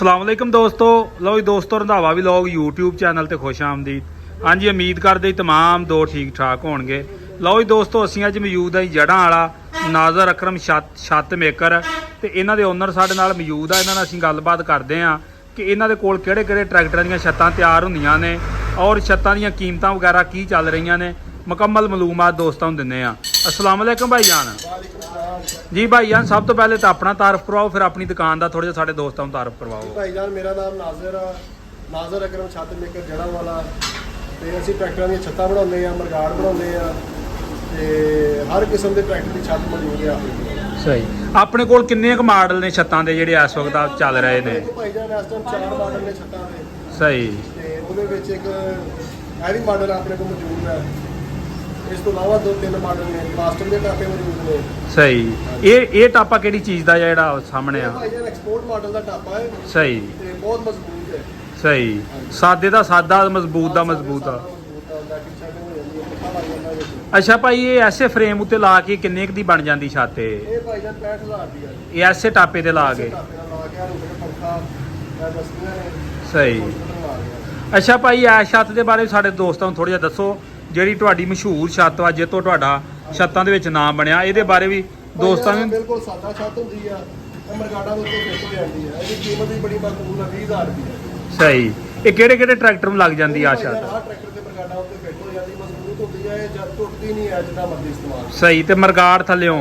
ਅਸਲਾਮੁਅਲੈਕਮ ਦੋਸਤੋ। ਲਓ ਜੀ ਦੋਸਤੋ, ਰੰਧਾਵਾ ਵਲੌਗ YouTube ਚੈਨਲ ਤੇ ਖੁਸ਼ ਆਮਦੀਦ। ਹਾਂਜੀ, ਉਮੀਦ ਕਰਦੇ ਤਮਾਮ ਦੋ ਠੀਕ ਠਾਕ ਹੋਣਗੇ। ਲਓ ਜੀ ਦੋਸਤੋ, ਅਸੀਂ ਅੱਜ ਮੌਜੂਦ ਹਾਂ ਜੜ੍ਹਾਂ ਵਾਲਾ ਨਾਜ਼ਰ ਅਕਰਮ ਛੱਤ ਮੇਕਰ ਤੇ ਇਹਨਾਂ ਦੇ ਓਨਰ ਸਾਡੇ ਨਾਲ ਮੌਜੂਦ ਆ। ਇਹਨਾਂ ਨਾਲ ਅਸੀਂ ਗੱਲਬਾਤ ਕਰਦੇ ਹਾਂ ਕਿ ਇਹਨਾਂ ਦੇ ਕੋਲ ਕਿਹੜੇ ਕਿਹੜੇ ਟਰੈਕਟਰਾਂ ਦੀਆਂ ਛੱਤਾਂ ਤਿਆਰ ਹੁੰਦੀਆਂ ਨੇ ਔਰ ਛੱਤਾਂ ਦੀਆਂ ਕੀਮਤਾਂ ਵਗੈਰਾ ਕੀ ਚੱਲ ਰਹੀਆਂ ਨੇ। ਮੁਕੰਮਲ ਮਾਲੂਮਾਤ ਦੋਸਤਾਂ ਨੂੰ ਦਿੰਦੇ ਆ। अस्सलामुअलैकुम भाईजान। जी भाईजान, सब तो पहले तो अपना तारफ करवाओ, फिर अपनी दुकान का थोड़े जिहा साडे दोस्तां नूं तारफ करवाओ। भाईजान, मेरा नाम नाज़र अकरम छत मेकर जड़ा वाला ते असीं ट्रैक्टरां दी छत्तां बनाउने आ, मरगाड़ बनाउने आ ते हर किस्म दे ट्रैक्टर दी छत मौजूद है अपने कोल। सही। अपने कोल किन्ने क मॉडल ने छत्तां दे जिहड़े इस वक्त चल रहे ने? भाईजान, इस टाइम 4 मॉडल ने छत्तां दे। सही। ते ਉਹਦੇ ਵਿੱਚ ਇੱਕ ਇਹ ਵੀ ਮਾਡਲ ਆਪਣੇ ਕੋਲ ਮੌਜੂਦ ਹੈ। ਇਸ ਤੋਂ ਇਲਾਵਾ 2-3 ਮਾਡਲ ਨੇ, ਪਲਾਸਟਿਕ ਦੇ ਟਾਪੇ ਮੌਜੂਦ ਨੇ। ਸਹੀ। ਇਹ ਟਾਪਾ ਕਿਹੜੀ ਚੀਜ਼ ਦਾ ਜਿਹੜਾ ਸਾਹਮਣੇ ਆ? ਭਾਈਜਾਨ, ਐਕਸਪੋਰਟ ਮਾਡਲ ਦਾ ਟਾਪਾ ਹੈ। ਸਹੀ। ਤੇ ਬਹੁਤ ਮਜ਼ਬੂਤ ਹੈ। ਸਹੀ। ਸਾਦੇ ਦਾ ਸਾਦਾ, ਮਜ਼ਬੂਤ ਦਾ ਮਜ਼ਬੂਤ ਆ। ਅੱਛਾ ਭਾਈ, ਇਹ ਐਸੇ ਫਰੇਮ ਉੱਤੇ ਲਾ ਕੇ ਕਿੰਨੇ ਕੁ ਦੀ ਬਣ ਜਾਂਦੀ ਛੱਤ? ਇਹ ਭਾਈਜਾਨ 65000 ਦੀ ਹੈ। ਇਹ ਐਸੇ ਟਾਪੇ ਤੇ ਲਾ ਕੇ? ਸਹੀ। ਅੱਛਾ ਭਾਈ, ਐਸ ਛੱਤ ਦੇ ਬਾਰੇ ਸਾਡੇ ਦੋਸਤਾਂ ਨੂੰ ਥੋੜ੍ਹਾ ਜਿਹਾ ਦੱਸੋ, ਜਿਹੜੀ ਤੁਹਾਡੀ ਮਸ਼ਹੂਰ ਛੱਤ ਵਾ ਜਿੱਤੋਂ ਤੁਹਾਡਾ ਛੱਤਾਂ ਦੇ ਵਿੱਚ ਨਾਮ ਬਣਿਆ, ਇਹਦੇ ਬਾਰੇ ਵੀ ਦੋਸਤਾਂ ਨੂੰ। ਬਿਲਕੁਲ ਸਾਦਾ ਛੱਤ ਹੁੰਦੀ ਆ, ਮਰਗਾੜਾ ਦੇ ਉੱਤੇ ਫਿੱਟ ਜਾਂਦੀ ਆ। ਇਹਦੀ ਕੀਮਤ ਵੀ ਬੜੀ ਮਕਬੂਲ ਆ, 20000 ਰੁਪਏ। ਸਹੀ। ਇਹ ਕਿਹੜੇ ਕਿਹੜੇ ਟਰੈਕਟਰ ਨੂੰ ਲੱਗ ਜਾਂਦੀ ਆ ਛੱਤ? ਆਹ ਟਰੈਕਟਰ ਤੇ ਮਰਗਾੜਾ ਉੱਤੇ ਫਿੱਟ ਹੋ ਜਾਂਦੀ, ਮਜ਼ਬੂਤ ਹੁੰਦੀ ਆ, ਇਹ ਜਦ ਟੁੱਟਦੀ ਨਹੀਂ ਹੈ ਜਿੱਦਾਂ ਮਰਜ਼ੀ ਇਸਤੇਮਾਲ। ਸਹੀ। ਤੇ ਮਰਗਾੜ ਥੱਲਿਓਂ?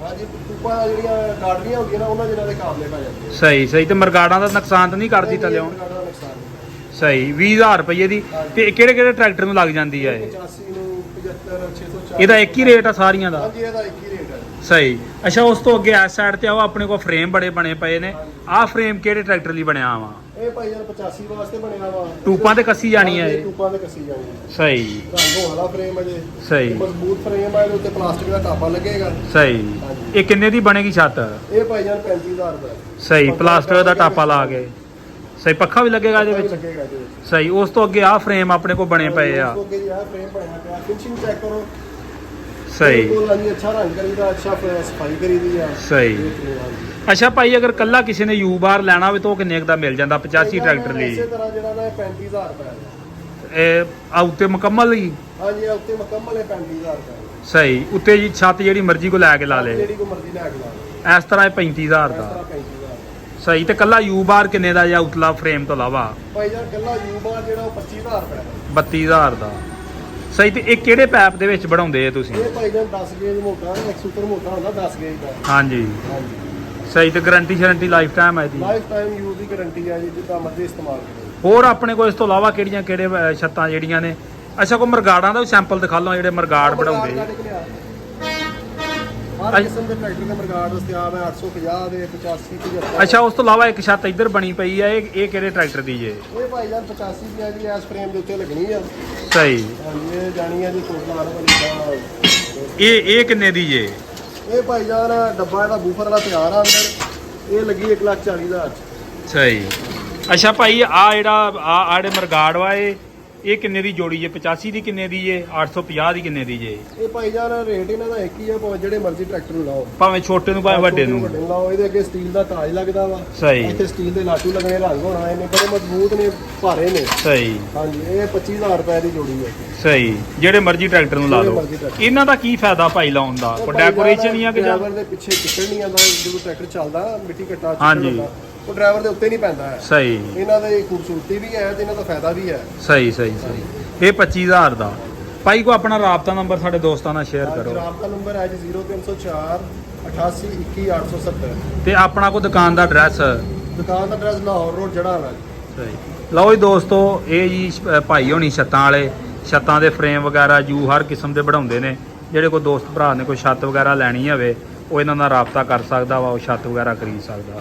ਹਾਂਜੀ, ਟੂਪਾਂ ਜਿਹੜੀਆਂ ਗਾੜੀਆਂ ਹੁੰਦੀਆਂ ਨਾ, ਉਹਨਾਂ ਜਿਹਨਾਂ ਦੇ ਕਾਬਲੇ ਪੈ ਜਾਂਦੇ। ਸਹੀ। ਸਹੀ। ਤੇ ਮਰਗਾੜਾਂ ਦਾ ਨੁਕਸਾਨ ਤਾਂ ਨਹੀਂ ਕਰਦੀ ਥੱਲਿਓਂ? ਸਹੀ। 20000 ਰੁਪਏ ਦੀ। ਤੇ ਕਿਹੜੇ ਕਿਹੜੇ ਟਰੈਕਟਰ ਨੂੰ ਲੱਗ ਜਾਂਦੀ ਆ ਇਹ? 85 ਨੂੰ 75 604। ਇਹਦਾ ਇੱਕ ਹੀ ਰੇਟ ਆ ਸਾਰੀਆਂ ਦਾ? ਹਾਂਜੀ, ਇਹਦਾ ਇੱਕ ਹੀ ਰੇਟ ਹੈ। ਸਹੀ। ਅੱਛਾ, ਉਸ ਤੋਂ ਅੱਗੇ ਇਸ ਸਾਈਡ ਤੇ ਆਓ, ਆਪਣੇ ਕੋਲ ਫਰੇਮ ਬੜੇ ਬਣੇ ਪਏ ਨੇ। ਆਹ ਫਰੇਮ ਕਿਹੜੇ ਟਰੈਕਟਰ ਲਈ ਬਣਿਆ ਵਾ? ਇਹ ਭਾਈਜਾਨ 85 ਵਾਸਤੇ ਬਣਿਆ ਵਾ। ਟੂਪਾਂ ਤੇ ਕੱਸੀ ਜਾਣੀ ਹੈ ਇਹ? ਟੂਪਾਂ ਤੇ ਕੱਸੀ ਜਾਣੀ ਹੈ। ਸਹੀ। ਰੰਗੋਂ ਵਾਲਾ ਫਰੇਮ ਹੈ ਜੀ। ਸਹੀ। ਮਜ਼ਬੂਤ ਫਰੇਮ ਹੈ, ਇਹਦੇ ਉੱਤੇ ਪਲਾਸਟਿਕ ਦਾ ਟਾਪਾ ਲੱਗੇਗਾ। ਸਹੀ। ਇਹ ਕਿੰਨੇ ਦੀ ਬਣੇਗੀ ਛੱਤ? ਇਹ ਭਾਈਜਾਨ 35000 ਰੁਪਏ। ਸਹੀ। ਪਲਾਸਟਿਕ ਦਾ ਟਾਪਾ ਲਾ ਕੇ? ਸਹੀ। ਪੱਖਾ ਵੀ ਲੱਗੇਗਾ ਇਹਦੇ ਵਿੱਚ? ਲੱਗੇਗਾ ਇਹਦੇ ਵਿੱਚ। ਸਹੀ। ਉਸ ਤੋਂ ਅੱਗੇ ਆਹ ਫਰੇਮ ਆਪਣੇ ਕੋਲ ਬਣੇ ਪਏ ਆ। ਉਸ ਤੋਂ ਅੱਗੇ ਆਹ ਫਰੇਮ ਬਣਿਆ ਪਿਆ, ਫਿਨਿਸ਼ਿੰਗ ਚੈੱਕ ਕਰੋ। ਸਹੀ। ਬਿਲਕੁਲ ਹਾਂਜੀ, ਅੱਛਾ ਰੰਗ ਕਰੀਦਾ, ਅੱਛਾ ਸਫਾਈ ਕਰੀਦੀ ਆ। ਸਹੀ। ਅੱਛਾ ਭਾਈ, ਅਗਰ ਕੱਲਾ ਕਿਸੇ ਨੇ ਯੂ ਬਾਰ ਲੈਣਾ ਹੋਵੇ ਤਾਂ ਉਹ ਕਿੰਨੇ ਦਾ ਮਿਲ ਜਾਂਦਾ 85 ਟਰੈਕਟਰ ਲਈ? ਇਸੇ ਤਰ੍ਹਾਂ ਜਿਹੜਾ ਨਾ 35000 ਰੁਪਏ। ਇਹ ਆ ਉੱਤੇ ਮੁਕੰਮਲ ਹੀ? ਹਾਂਜੀ, ਇਹ ਉੱਤੇ ਮੁਕੰਮਲ ਹੈ 35000 ਰੁਪਏ। ਸਹੀ। ਉੱਤੇ ਜੀ ਛੱਤ ਜਿਹੜੀ ਮਰਜ਼ੀ ਕੋ ਲੈ ਕੇ ਲਾ ਲੇ? ਜਿਹੜੀ ਕੋ ਮਰਜ਼ੀ ਲੈ ਕੇ ਲਾ ਲੇ। ਇਸ ਤਰ੍ਹਾਂ ਇਹ 35000 ਇਸ ਦਾ? ਤਰ੍ਹਾਂ 35000। ਸਹੀ। ਤੇ ਕੱਲਾ ਯੂ ਬਾਰ ਕਿੰਨੇ ਦਾ ਜਾਂ ਉਤਲਾ ਫਰੇਮ ਤੋਂ ਇਲਾਵਾ? ਭਾਈ ਯਾਰ, ਕੱਲਾ ਯੂ ਬਾਰ ਜਿਹੜਾ ਉਹ 25000 ਰੁਪਏ ਦਾ। 32000 ਦਾ। ਸਹੀ। ਤੇ ਇਹ ਕਿਹੜੇ ਪੈਪ ਦੇ ਵਿੱਚ ਬਣਾਉਂਦੇ ਆ ਤੁਸੀਂ? ਇਹ ਭਾਈ ਜਾਨ 10 ਗੇਜ ਮੋਟਾ, ਇੱਕ ਸੁਪਰ ਮੋਟਾ ਹੁੰਦਾ 10 ਗੇਜ ਦਾ। ਹਾਂਜੀ। ਹਾਂਜੀ। ਸਹੀ। ਤੇ ਗਾਰੰਟੀ ਸ਼ਰੰਟੀ ਲਾਈਫ ਟਾਈਮ ਹੈ ਇਹਦੀ? ਲਾਈਫ ਟਾਈਮ ਯੂਜ਼ ਦੀ ਗਾਰੰਟੀ ਹੈ ਜੀ, ਜਿੱਦਾਂ ਮਰਜ਼ੀ ਇਸਤੇਮਾਲ ਕਰੋ। ਹੋਰ ਆਪਣੇ ਕੋਲ ਇਸ ਤੋਂ ਇਲਾਵਾ ਕਿਹੜੇ ਛੱਤਾਂ ਜਿਹੜੀਆਂ ਨੇ? ਅੱਛਾ, ਕੋਈ ਮਰਗਾੜਾਂ ਦਾ ਵੀ ਸੈਂਪਲ ਦਿਖਾ ਲਓ, ਜਿਹੜੇ ਮਰਗਾੜ ਬਣਾਉਂਦੇ। ਹਰ ਕਿਸਮ ਦੇ ਟਰੈਕਟਰ ਦੇ ਮਰਗਾੜ ਦਸਤਿਆਬ ਹੈ, 850 ਦੇ, 85 75। ਅੱਛਾ, ਉਸ ਤੋਂ ਇਲਾਵਾ ਇੱਕ ਛੱਤ ਇੱਧਰ ਬਣੀ ਪਈ ਹੈ, ਇਹ ਕਿਹੜੇ ਟਰੈਕਟਰ ਦੀ ਜੇ? ਇਹ ਭਾਈ ਜਾਨ 85 ਦੀ ਹੈ ਜੀ, ਇਸ ਫਰੇਮ ਦੇ ਉੱਤੇ ਲੱਗਣੀ ਆ। ਸਹੀ। ਹਾਂਜੀ, ਇਹ ਜਾਣੀ ਹੈ ਜੀ ਕੋਟਲਾ ਵਾਲੀ। ਇਹ ਕਿੰਨੇ ਦੀ ਜੇ? ਇਹ ਭਾਈ ਜਾਨ ਡੱਬਾ ਇਹਦਾ ਬੂਫਰ ਵਾਲਾ ਤਿਆਰ ਆ ਅੰਦਰ। ਇਹ ਲੱਗੀ 1,40,000 ਚ। ਸਹੀ। ਅੱਛਾ ਭਾਈ, ਆ ਜਿਹੜੇ ਮਰਗਾੜ ਵਾ ਇਹ ਕਿੰਨੇ ਦੀ ਜੋੜੀ ਜੇ? 85 ਦੀ ਕਿੰਨੇ ਦੀ ਜੇ? 850 ਦੀ ਕਿੰਨੇ ਦੀ ਜੇ? ਇਹ ਭਾਈ ਜਾਨ ਰੇਟ ਇਹਨਾਂ ਦਾ ਇੱਕ ਹੀ ਆ, ਭਾਵੇਂ ਜਿਹੜੇ ਮਰਜ਼ੀ ਟਰੈਕਟਰ ਨੂੰ ਲਾਓ, ਭਾਵੇਂ ਛੋਟੇ ਨੂੰ ਭਾਵੇਂ ਵੱਡੇ ਨੂੰ ਲਾਓ। ਇਹਦੇ ਅੱਗੇ ਸਟੀਲ ਦਾ ਤਾਜ ਲੱਗਦਾ ਵਾ। ਸਹੀ। ਇੱਥੇ ਸਟੀਲ ਦੇ ਲਾਟੂ ਲੱਗਣੇ, ਰੰਗ ਹੋਣਾ, ਇਹਨੇ ਬੜੇ ਮਜ਼ਬੂਤ ਨੇ, ਭਾਰੇ ਨੇ। ਸਹੀ। ਹਾਂਜੀ, ਇਹ 25000 ਰੁਪਏ ਦੀ ਜੋੜੀ ਹੈ। ਸਹੀ। ਜਿਹੜੇ ਮਰਜ਼ੀ ਟਰੈਕਟਰ ਨੂੰ ਲਾ ਲਓ। ਇਹਨਾਂ ਦਾ ਕੀ ਫਾਇਦਾ ਭਾਈ ਲਾਉਣ ਦਾ? ਕੋਈ ਡੈਕੋਰੇਸ਼ਨ ਹੀ ਆ ਕਿ ਡਰਾਈਵਰ ਦੇ ਪਿੱਛੇ ਚਿੱਕੜ ਨਹੀਂ ਆਉਂਦਾ, ਜਦੋਂ ਟਰੈਕਟਰ ਚੱਲਦਾ ਮਿੱਟੀ ਘੱਟਾ ਹਾਂਜੀ, ਉਹ ਡਰਾਈਵਰ ਦੇ ਉੱਤੇ ਨਹੀਂ ਪੈਂਦਾ ਹੈ। ਸਹੀ। ਇਹਨਾਂ ਦੀ ਖੂਬਸੂਰਤੀ ਵੀ ਹੈ ਤੇ ਇਹਨਾਂ ਦਾ ਫਾਇਦਾ ਵੀ ਹੈ। ਸਹੀ ਸਹੀ ਸਹੀ। ਇਹ 25000 ਦਾ। ਭਾਈ ਕੋ ਆਪਣਾ ਰਾਬਤਾ ਨੰਬਰ ਸਾਡੇ ਦੋਸਤਾਂ ਨਾਲ ਸ਼ੇਅਰ ਕਰੋ। ਰਾਬਤਾ ਨੰਬਰ ਹੈ ਜੀ 0304 88 21 870। ਤੇ ਆਪਣਾ ਕੋ ਦੁਕਾਨ ਦਾ ਐਡਰੈਸ? ਦੁਕਾਨ ਦਾ ਐਡਰੈਸ ਲਾਹੌਰ ਰੋਡ ਜੜਾ ਵਾਲਾ। ਸਹੀ। ਲਓ ਜੀ ਦੋਸਤੋ, ਇਹ ਜੀ ਭਾਈ ਹੋਣੀ ਛੱਤਾਂ ਵਾਲੇ, ਛੱਤਾਂ ਦੇ ਫਰੇਮ ਵਗੈਰਾ ਯੂ ਹਰ ਕਿਸਮ ਦੇ ਬਣਾਉਂਦੇ ਨੇ। ਜਿਹੜੇ ਕੋਈ ਦੋਸਤ ਭਰਾ ਨੇ ਕੋਈ ਛੱਤ ਵਗੈਰਾ ਲੈਣੀ ਹੋਵੇ, ਉਹ ਇਹਨਾਂ ਨਾਲ ਰਾਬਤਾ ਕਰ ਸਕਦਾ ਵਾ, ਉਹ ਛੱਤ ਵਗੈਰਾ ਖਰੀਦ ਸਕਦਾ।